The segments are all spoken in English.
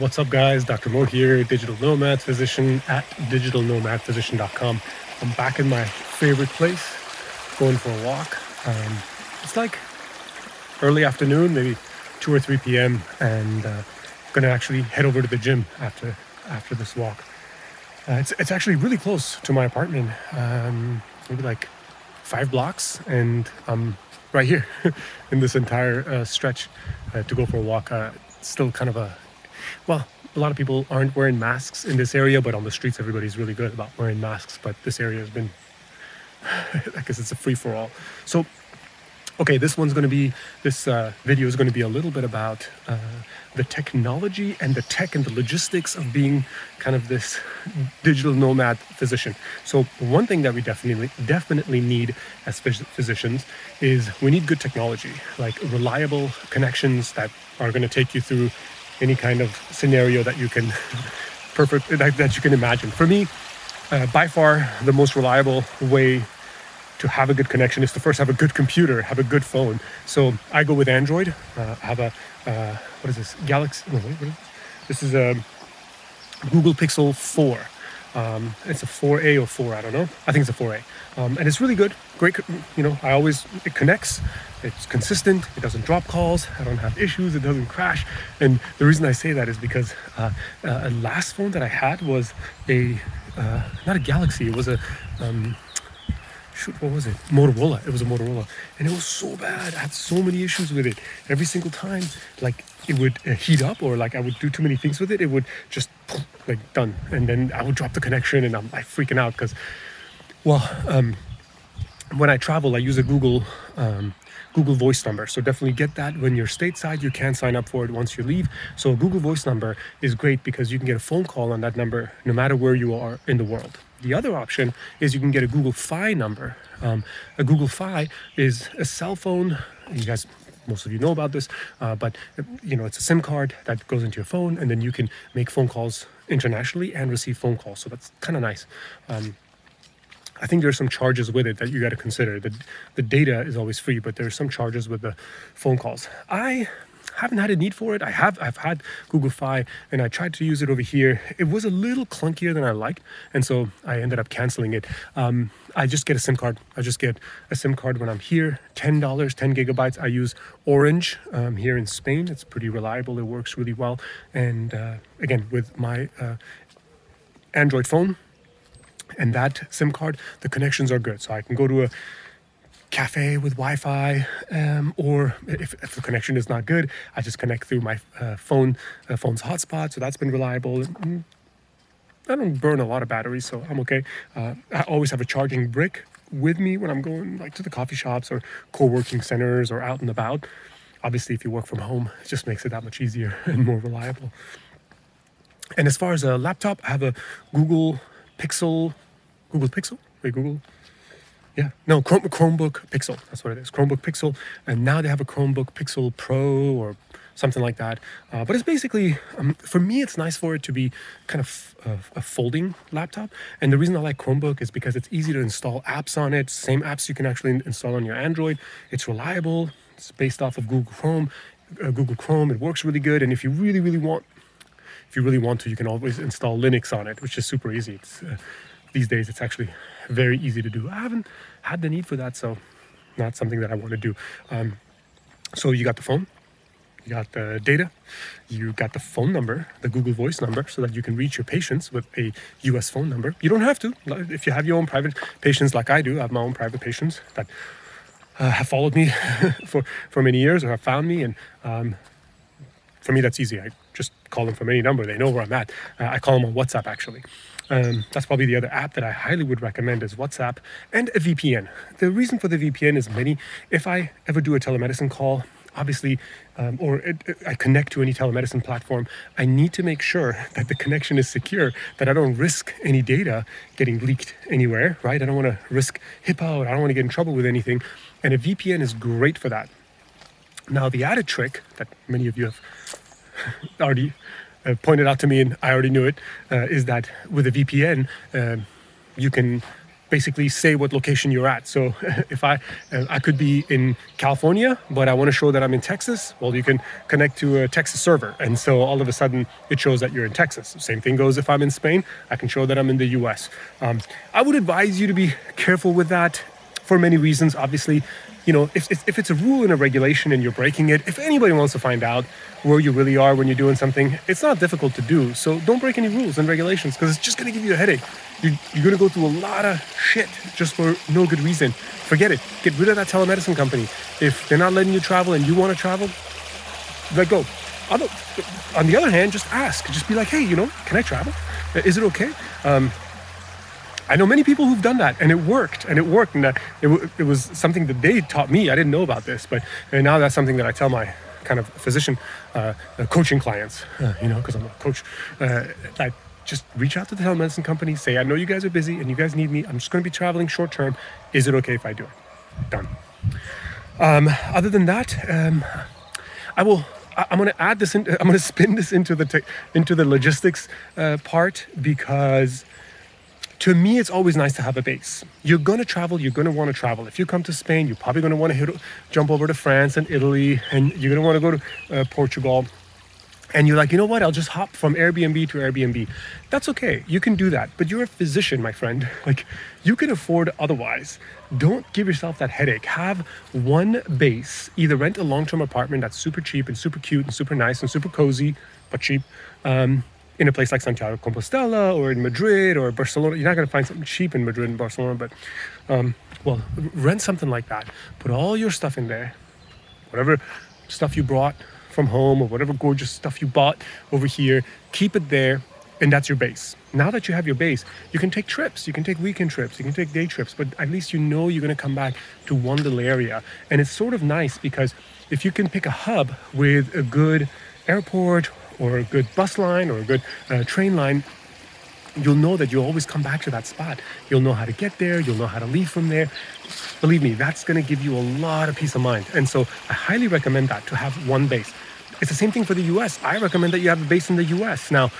What's up, guys? Dr. Mo here, digital nomad physician at digitalnomadphysician.com. I'm back in my favorite place, going for a walk. It's like early afternoon, maybe 2 or 3 p.m., and going to actually head over to the gym after this walk. It's actually really close to my apartment, maybe like 5 blocks, and I'm right here in this entire stretch to go for a walk. Still kind of a lot of people aren't wearing masks in this area, but on the streets, everybody's really good about wearing masks. But this area has been, I guess it's a free-for-all. So, okay, this video is going to be a little bit about the technology and the tech and the logistics of being kind of this digital nomad physician. So one thing that we definitely need as physicians is we need good technology, like reliable connections that are going to take you through any kind of scenario that you can that you can imagine. For me, by far the most reliable way to have a good connection is to first have a good computer, have a good phone. So I go with Android. I have a what is this? Galaxy? No, wait, what is this? This is a Google Pixel 4. It's a 4A or 4, I don't know. I think it's a 4A. And it's really good. Great, it connects. It's consistent. It doesn't drop calls. I don't have issues. It doesn't crash. And the reason I say that is because a last phone that I had was not a Galaxy. It was a what was it? Motorola. It was a Motorola, and it was so bad. I had so many issues with it. Every single time, like it would heat up, or like I would do too many things with it, it would just like done, and then I would drop the connection, and I'm like freaking out because, when I travel, I use a Google Voice number. So definitely get that. When you're stateside, you can sign up for it once you leave. So a Google Voice number is great because you can get a phone call on that number no matter where you are in the world. The other option is you can get a Google Fi number. A Google Fi is a cell phone. You guys, most of you know about this, but it's a SIM card that goes into your phone, and then you can make phone calls internationally and receive phone calls. So that's kind of nice. I think there's some charges with it that you got to consider. The data is always free, but there's some charges with the phone calls. I haven't had a need for it. I've had Google Fi, and I tried to use it over here. It was a little clunkier than I liked, and so I ended up canceling it. I just get a SIM card. I just get a SIM card when I'm here. $10, 10 gigabytes. I use Orange here in Spain. It's pretty reliable. It works really well. And again, with my Android phone and that SIM card, the connections are good. So I can go to a cafe with Wi-Fi, or if the connection is not good, I just connect through my phone's hotspot. So that's been reliable. I don't burn a lot of batteries, so I'm okay. I always have a charging brick with me when I'm going like to the coffee shops or co-working centers or out and about. Obviously, if you work from home, it just makes it that much easier and more reliable. And as far as a laptop, I have a Chromebook Pixel. That's what it is. Chromebook Pixel. And now they have a Chromebook Pixel Pro or something like that. But it's basically, for me, it's nice for it to be kind of a folding laptop. And the reason I like Chromebook is because it's easy to install apps on it. Same apps you can actually install on your Android. It's reliable. It's based off of Google Chrome. It works really good. And if you really want to, you can always install Linux on it, which is super easy. These days, it's actually very easy to do. I haven't had the need for that, so not something that I want to do. So you got the phone, you got the data, you got the phone number, the Google Voice number, so that you can reach your patients with a US phone number. You don't have to. If you have your own private patients like I do, I have my own private patients that have followed me for many years or have found me, and for me, that's easy. I just call them from any number. They know where I'm at. I call them on WhatsApp, actually. That's probably the other app that I highly would recommend is WhatsApp and a VPN. The reason for the VPN is if I ever do a telemedicine call, obviously, I connect to any telemedicine platform, I need to make sure that the connection is secure, that I don't risk any data getting leaked anywhere, right? I don't want to risk HIPAA, or I don't want to get in trouble with anything. And a VPN is great for that. Now, the added trick that many of you have already pointed out to me, and I already knew it, is that with a VPN, you can basically say what location you're at. So if I could be in California, but I want to show that I'm in Texas, well, you can connect to a Texas server. And so all of a sudden it shows that you're in Texas. Same thing goes if I'm in Spain, I can show that I'm in the US. I would advise you to be careful with that for many reasons. Obviously, if it's a rule and a regulation and you're breaking it, if anybody wants to find out where you really are when you're doing something, it's not difficult to do. So don't break any rules and regulations, because it's just going to give you a headache. You're going to go through a lot of shit just for no good reason. Forget it. Get rid of that telemedicine company. If they're not letting you travel and you want to travel, let go. On the other hand, just ask. Just be like, hey, can I travel? Is it okay? I know many people who've done that, and it worked. And it was something that they taught me. I didn't know about this, but now that's something that I tell my kind of physician coaching clients, because I'm a coach. I just reach out to the telemedicine company, say, I know you guys are busy and you guys need me. I'm just going to be traveling short term. Is it okay if I do it? Done. Other than that, I'm going to add this in. I'm going to spin this into the logistics part, because to me, it's always nice to have a base. You're going to travel. You're going to want to travel. If you come to Spain, you're probably going to want to jump over to France and Italy, and you're going to want to go to Portugal. And you're like, you know what? I'll just hop from Airbnb to Airbnb. That's okay. You can do that. But you're a physician, my friend. Like, you can afford otherwise. Don't give yourself that headache. Have one base. Either rent a long-term apartment that's super cheap and super cute and super nice and super cozy, but cheap, in a place like Santiago de Compostela or in Madrid or Barcelona. You're not going to find something cheap in Madrid and Barcelona, but rent something like that. Put all your stuff in there, whatever stuff you brought from home or whatever gorgeous stuff you bought over here, keep it there, and that's your base. Now that you have your base, you can take trips, you can take weekend trips, you can take day trips, but at least you're going to come back to one little area. And it's sort of nice because if you can pick a hub with a good airport or a good bus line or a good train line, you'll know that you'll always come back to that spot. You'll know how to get there. You'll know how to leave from there. Believe me, that's going to give you a lot of peace of mind. And so I highly recommend that, to have one base. It's the same thing for the US. I recommend that you have a base in the US. Now,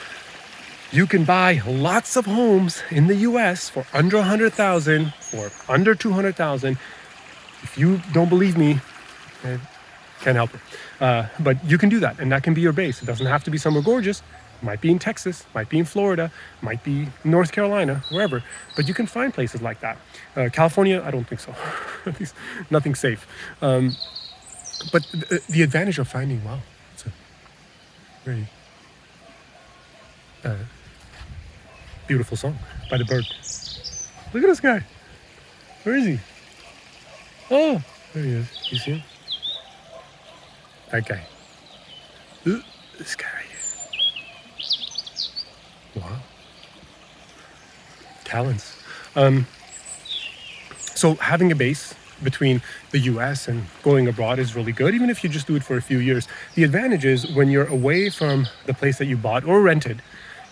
you can buy lots of homes in the US for under 100,000 or under 200,000. If you don't believe me, can't help it. But you can do that, and that can be your base. It doesn't have to be somewhere gorgeous. Might be in Texas, might be in Florida, might be North Carolina, wherever. But you can find places like that. California, I don't think so. At least nothing safe. But the advantage of finding, wow, it's a very beautiful song by the bird. Look at this guy. Where is he? Oh, there he is. You see him? That guy. Ooh, this guy right here. Wow. Talents. So having a base between the US and going abroad is really good, even if you just do it for a few years. The advantage is when you're away from the place that you bought or rented,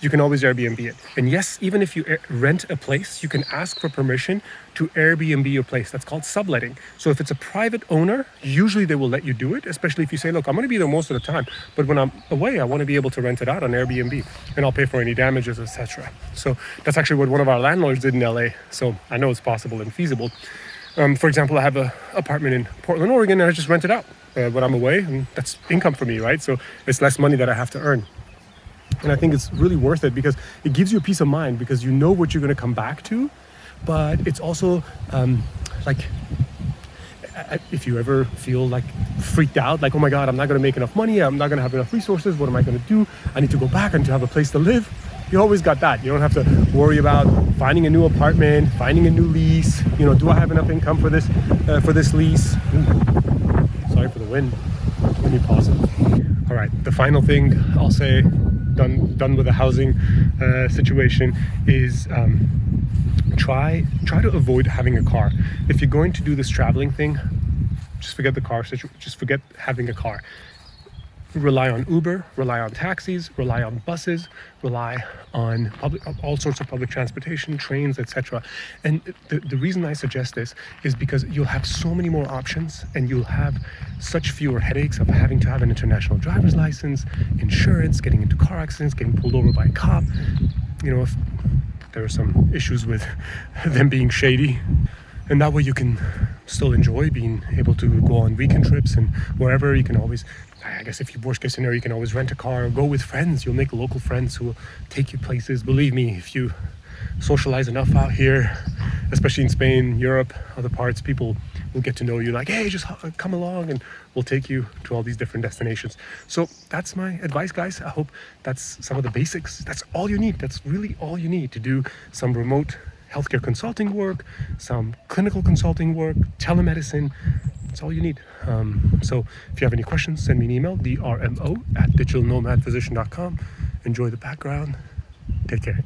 you can always Airbnb it. And yes, even if you rent a place, you can ask for permission to Airbnb your place. That's called subletting. So if it's a private owner, usually they will let you do it, especially if you say, look, I'm going to be there most of the time, but when I'm away, I want to be able to rent it out on Airbnb, and I'll pay for any damages, etc. So that's actually what one of our landlords did in LA. So I know it's possible and feasible. For example, I have an apartment in Portland, Oregon, and I just rent it out when I'm away, and that's income for me, right? So it's less money that I have to earn. And I think it's really worth it because it gives you a peace of mind, because you know what you're going to come back to. But it's also like, if you ever feel like freaked out, like, oh my God, I'm not going to make enough money. I'm not going to have enough resources. What am I going to do? I need to go back and to have a place to live. You always got that. You don't have to worry about finding a new apartment, finding a new lease. Do I have enough income for this lease? Sorry for the wind. Let me pause it. All right. The final thing I'll say, done with the housing situation, is try to avoid having a car. If you're going to do this traveling thing, just forget the car situation. Just forget having a car. Rely on Uber, rely on taxis, rely on buses, rely on all sorts of public transportation, trains, etc. And the reason I suggest this is because you'll have so many more options, and you'll have such fewer headaches of having to have an international driver's license, insurance, getting into car accidents, getting pulled over by a cop. there are some issues with them being shady. And that way you can still enjoy being able to go on weekend trips and wherever. You can always, I guess if you worst case scenario, you can always rent a car or go with friends. You'll make local friends who will take you places. Believe me, if you socialize enough out here, especially in Spain, Europe, other parts, people will get to know you like, hey, just come along and we'll take you to all these different destinations. So that's my advice, guys. I hope that's some of the basics. That's all you need. That's really all you need to do some remote healthcare consulting work, some clinical consulting work, telemedicine. That's all you need. So if you have any questions, send me an email, drmo@digitalnomadphysician.com. Enjoy the background. Take care.